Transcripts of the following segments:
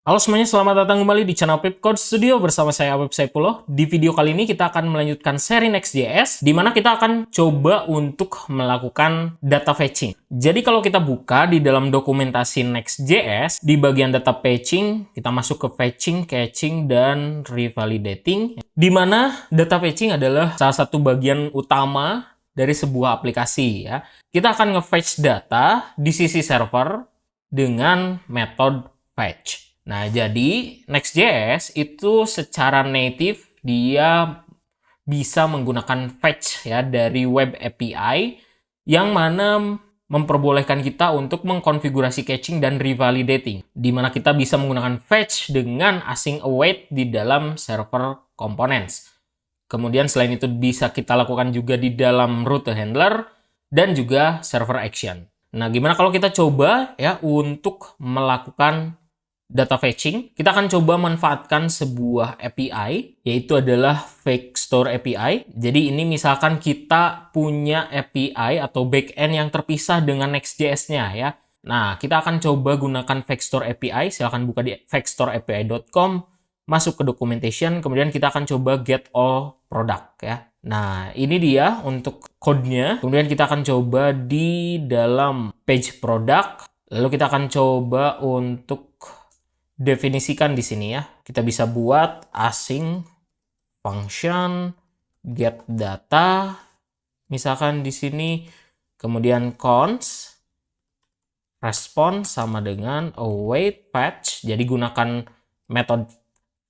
Halo semuanya, selamat datang kembali di channel Pipcode Studio bersama saya Aweb Saipuloh. Di video kali ini kita akan melanjutkan seri Next.js, di mana kita akan coba untuk melakukan data fetching. Jadi kalau kita buka di dalam dokumentasi Next.js, di bagian data fetching, kita masuk ke fetching, caching, dan revalidating, di mana data fetching adalah salah satu bagian utama dari sebuah aplikasi ya. Kita akan nge-fetch data di sisi server dengan metode fetch. Nah, jadi Next.js itu secara native dia bisa menggunakan fetch ya dari web API yang mana memperbolehkan kita untuk mengkonfigurasi caching dan revalidating, di mana kita bisa menggunakan fetch dengan async await di dalam server components. Kemudian selain itu bisa kita lakukan juga di dalam route handler dan juga server action. Nah, gimana kalau kita coba ya untuk melakukan data fetching? Kita akan coba manfaatkan sebuah API, yaitu adalah Fake Store API. Jadi ini misalkan kita punya API atau backend yang terpisah dengan Next.js-nya ya. Nah, kita akan coba gunakan Fake Store API. Silahkan buka di fakestoreapi.com, masuk ke documentation, kemudian kita akan coba get all product ya. Nah, ini dia untuk code-nya. Kemudian kita akan coba di dalam page product. Lalu kita akan coba untuk definisikan di sini ya. Kita bisa buat async function get data, misalkan di sini, kemudian const response sama dengan await fetch. Jadi gunakan metode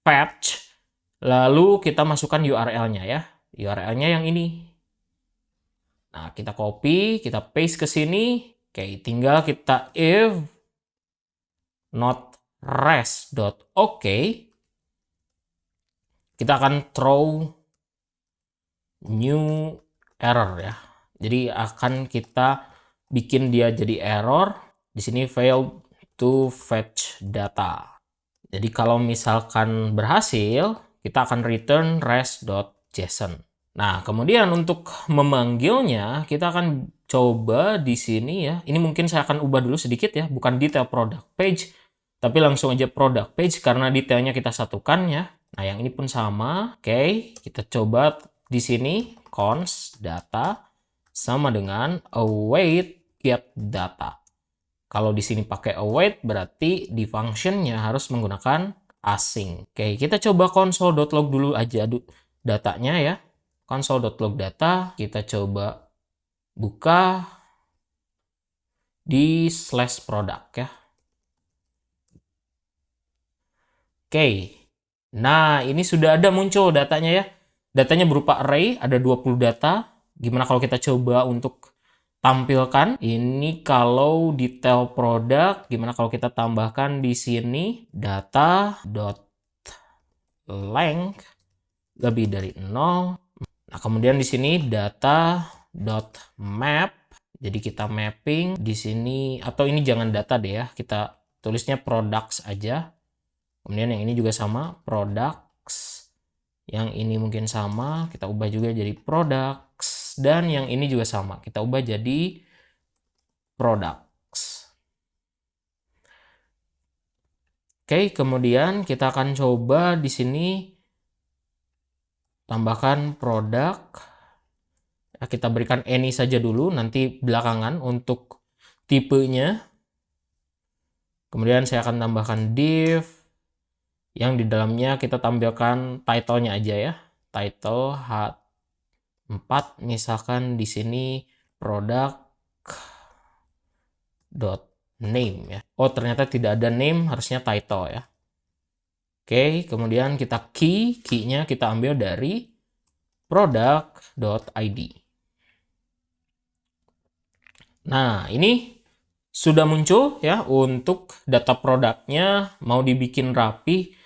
fetch, lalu kita masukkan URL-nya ya. URL-nya yang ini. Nah, kita copy, kita paste ke sini. Oke, tinggal kita if not res.ok, kita akan throw new error ya. Jadi akan kita bikin dia jadi error. Di sini failed to fetch data. Jadi kalau misalkan berhasil, kita akan return res.json. Nah, kemudian untuk memanggilnya, kita akan coba di sini ya. Ini mungkin saya akan ubah dulu sedikit ya, bukan detail product page, tapi langsung aja product page karena detailnya kita satukan ya. Nah, yang ini pun sama. Oke, kita coba di sini const data sama dengan await get data. Kalau di sini pakai await berarti di functionnya harus menggunakan async. Oke, kita coba console.log dulu aja datanya ya. Console.log data, kita coba buka di slash product ya. Oke, nah ini sudah ada muncul datanya ya. Datanya berupa array, ada 20 data. Gimana kalau kita coba untuk tampilkan? Ini kalau detail produk, gimana kalau kita tambahkan di sini data.length lebih dari 0. Nah, kemudian di sini data.map. Jadi kita mapping di sini, atau ini jangan data deh ya. Kita tulisnya products aja. Kemudian yang ini juga sama, products. Yang ini mungkin sama, kita ubah juga jadi products. Dan yang ini juga sama, kita ubah jadi products. Oke, kemudian kita akan coba di sini tambahkan produk. Kita berikan any saja dulu, nanti belakangan untuk tipenya. Kemudian saya akan tambahkan div, yang di dalamnya kita tampilkan title-nya aja ya. Title H4, misalkan di sini product dot name ya. Oh, ternyata tidak ada name, harusnya title ya. Oke, kemudian kita key-nya kita ambil dari product.id. Nah, ini sudah muncul ya untuk data produknya. Mau dibikin rapi,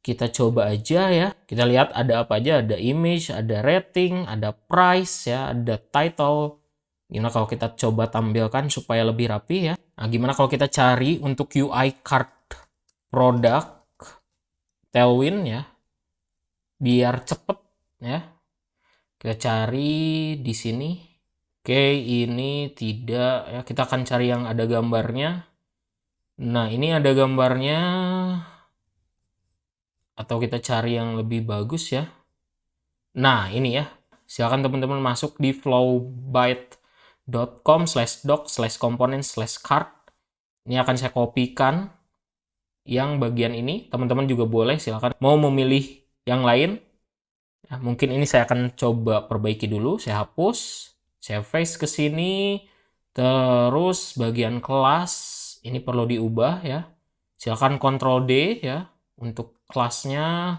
kita coba aja ya. Kita lihat ada apa aja, ada image, ada rating, ada price ya, ada title. Gimana kalau kita coba tampilkan supaya lebih rapi ya. Nah, gimana kalau kita cari untuk UI card product Tailwind ya, biar cepet ya. Kita cari di sini. Oke, ini tidak ya, kita akan cari yang ada gambarnya. Nah, ini ada gambarnya, atau kita cari yang lebih bagus ya. Nah, ini ya. Silakan teman-teman masuk di flowbyte.com/doc/component/card. Ini akan saya kopikan yang bagian ini. Teman-teman juga boleh silakan mau memilih yang lain. Ya, mungkin ini saya akan coba perbaiki dulu. Saya hapus, saya paste ke sini. Terus bagian kelas ini perlu diubah ya. Silakan Ctrl D ya. Untuk kelasnya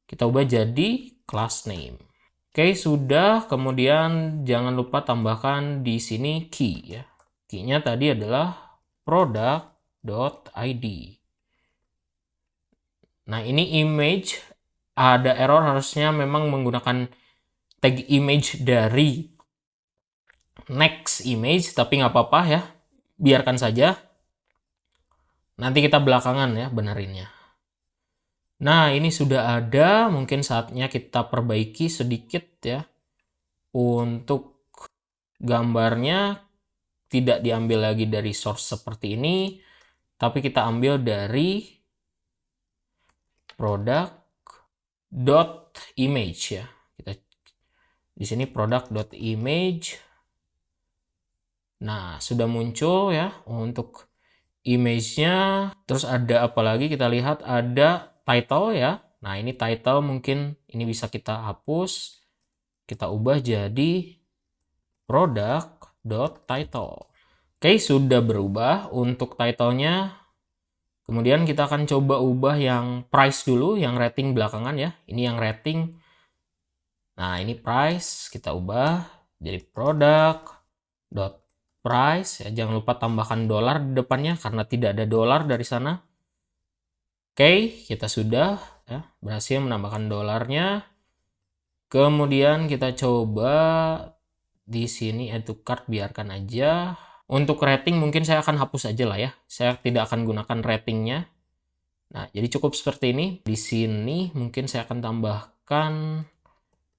kita ubah jadi class name. Oke, sudah. Kemudian jangan lupa tambahkan di sini key ya. Key-nya tadi adalah product.id. Nah, ini image ada error, harusnya memang menggunakan tag image dari next image, tapi nggak apa-apa ya. Biarkan saja. Nanti kita belakangan ya benerinnya. Nah, ini sudah ada, mungkin saatnya kita perbaiki sedikit ya. Untuk gambarnya tidak diambil lagi dari source seperti ini, tapi kita ambil dari product.image ya. Kita di sini product.image. Nah, sudah muncul ya untuk image-nya. Terus ada apa lagi? Kita lihat ada title ya. Nah, ini title, mungkin ini bisa kita hapus. Kita ubah jadi product.title. Oke, sudah berubah untuk title-nya. Kemudian kita akan coba ubah yang price dulu, yang rating belakangan ya. Ini yang rating. Nah, ini price, kita ubah jadi product.price ya. Jangan lupa tambahkan dolar di depannya karena tidak ada dolar dari sana. Oke, kita sudah ya, berhasil menambahkan dolarnya. Kemudian kita coba di sini add to cart, biarkan aja. Untuk rating mungkin saya akan hapus aja lah ya. Saya tidak akan gunakan ratingnya. Nah, jadi cukup seperti ini. Di sini mungkin saya akan tambahkan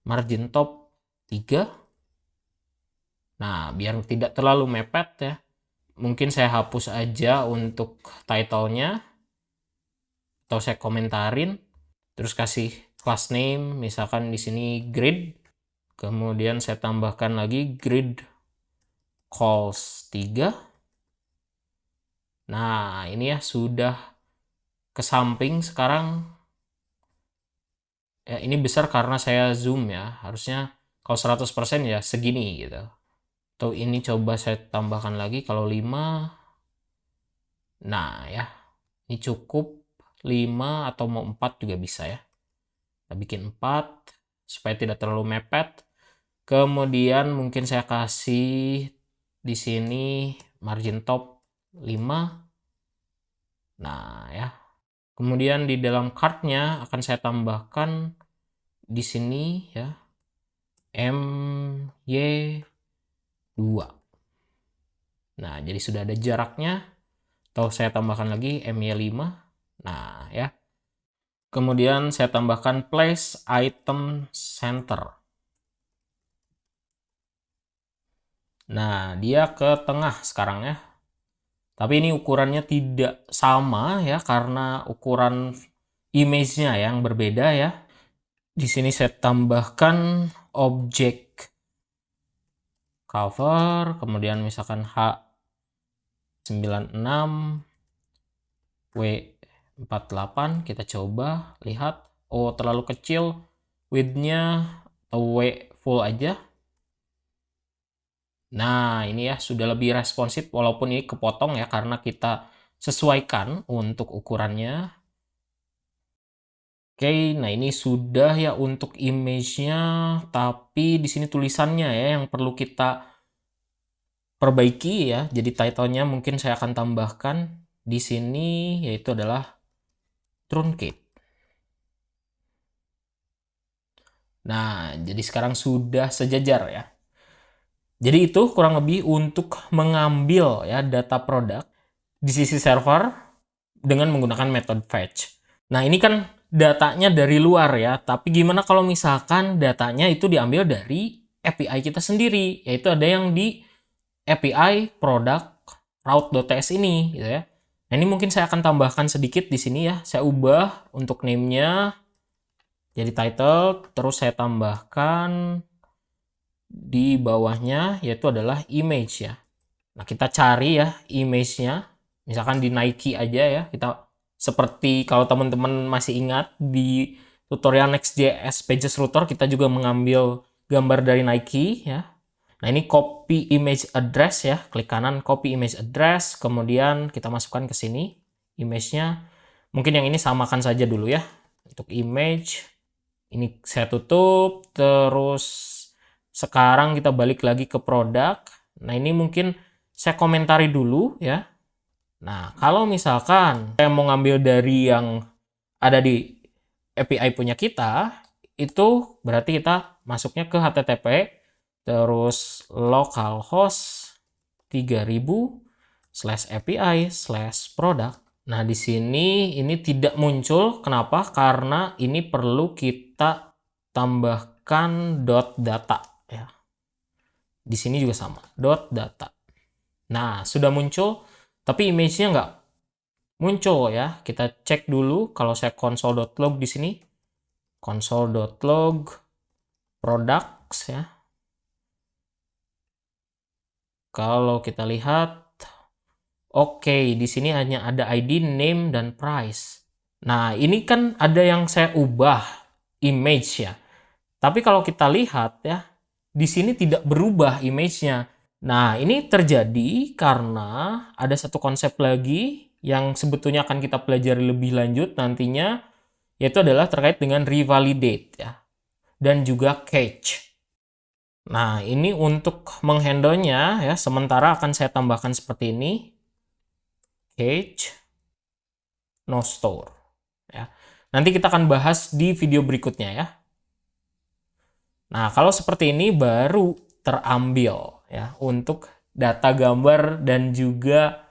margin top 3. Nah, biar tidak terlalu mepet ya. Mungkin saya hapus aja untuk title-nya. Atau saya komentarin. Terus kasih class name, misalkan di sini grid. Kemudian saya tambahkan lagi grid calls 3. Nah, ini ya sudah ke samping sekarang. Ya, ini besar karena saya zoom ya. Harusnya kalau 100% ya segini gitu. Atau ini coba saya tambahkan lagi kalau 5. Nah, ya. Ini cukup 5 atau mau 4 juga bisa ya. Kita bikin 4 supaya tidak terlalu mepet. Kemudian mungkin saya kasih di sini margin top 5. Nah, ya. Kemudian di dalam card-nya akan saya tambahkan di sini ya MY2. Nah, jadi sudah ada jaraknya. Atau saya tambahkan lagi MY5. Nah, ya. Kemudian saya tambahkan place item center. Nah, dia ke tengah sekarang ya. Tapi ini ukurannya tidak sama ya karena ukuran image-nya yang berbeda ya. Di sini saya tambahkan objek cover, kemudian misalkan H96 W48, kita coba lihat. Oh, terlalu kecil width-nya, atau W full aja. Nah, ini ya sudah lebih responsif walaupun ini kepotong ya karena kita sesuaikan untuk ukurannya. Oke, nah ini sudah ya untuk image-nya, tapi di sini tulisannya ya yang perlu kita perbaiki ya. Jadi title-nya mungkin saya akan tambahkan di sini, yaitu adalah truncate. Nah, jadi sekarang sudah sejajar ya. Jadi itu kurang lebih untuk mengambil ya data produk di sisi server dengan menggunakan metode fetch. Nah, ini kan datanya dari luar ya, tapi gimana kalau misalkan datanya itu diambil dari API kita sendiri, yaitu ada yang di API product route.ts ini gitu ya. Nah, ini mungkin saya akan tambahkan sedikit di sini ya. Saya ubah untuk name-nya jadi title, terus saya tambahkan di bawahnya yaitu adalah image ya. Nah, kita cari ya image-nya. Misalkan di Nike aja ya. Kita seperti kalau teman-teman masih ingat di tutorial Next.js Pages Router kita juga mengambil gambar dari Nike ya. Nah, ini copy image address ya. Klik kanan copy image address, kemudian kita masukkan ke sini image-nya. Mungkin yang ini samakan saja dulu ya. Untuk image ini saya tutup, terus sekarang kita balik lagi ke produk. Nah, ini mungkin saya komentari dulu ya. Nah, kalau misalkan saya mau ngambil dari yang ada di API punya kita, itu berarti kita masuknya ke HTTP, terus localhost 3000/API/product. Nah, di sini ini tidak muncul. Kenapa? Karena ini perlu kita tambahkan .data ya. Di sini juga sama, .data. Nah, sudah muncul, tapi image-nya nggak muncul ya. Kita cek dulu kalau saya console.log di sini. Console.log products ya. Kalau kita lihat, oke, di sini hanya ada ID, name, dan price. Nah, ini kan ada yang saya ubah image ya. Tapi kalau kita lihat ya, di sini tidak berubah image-nya. Nah, ini terjadi karena ada satu konsep lagi yang sebetulnya akan kita pelajari lebih lanjut nantinya, yaitu adalah terkait dengan revalidate ya, dan juga cache. Nah, ini untuk menghandle-nya ya, sementara akan saya tambahkan seperti ini, cache no store ya. Nanti kita akan bahas di video berikutnya ya. Nah, kalau seperti ini baru terambil ya untuk data gambar dan juga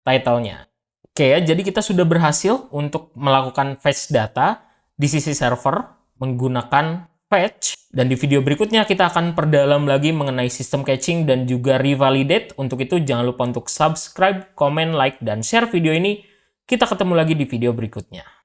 title-nya. Oke ya, jadi kita sudah berhasil untuk melakukan fetch data di sisi server menggunakan fetch, dan di video berikutnya kita akan perdalam lagi mengenai sistem caching dan juga revalidate. Untuk itu jangan lupa untuk subscribe, comment, like, dan share video ini. Kita ketemu lagi di video berikutnya.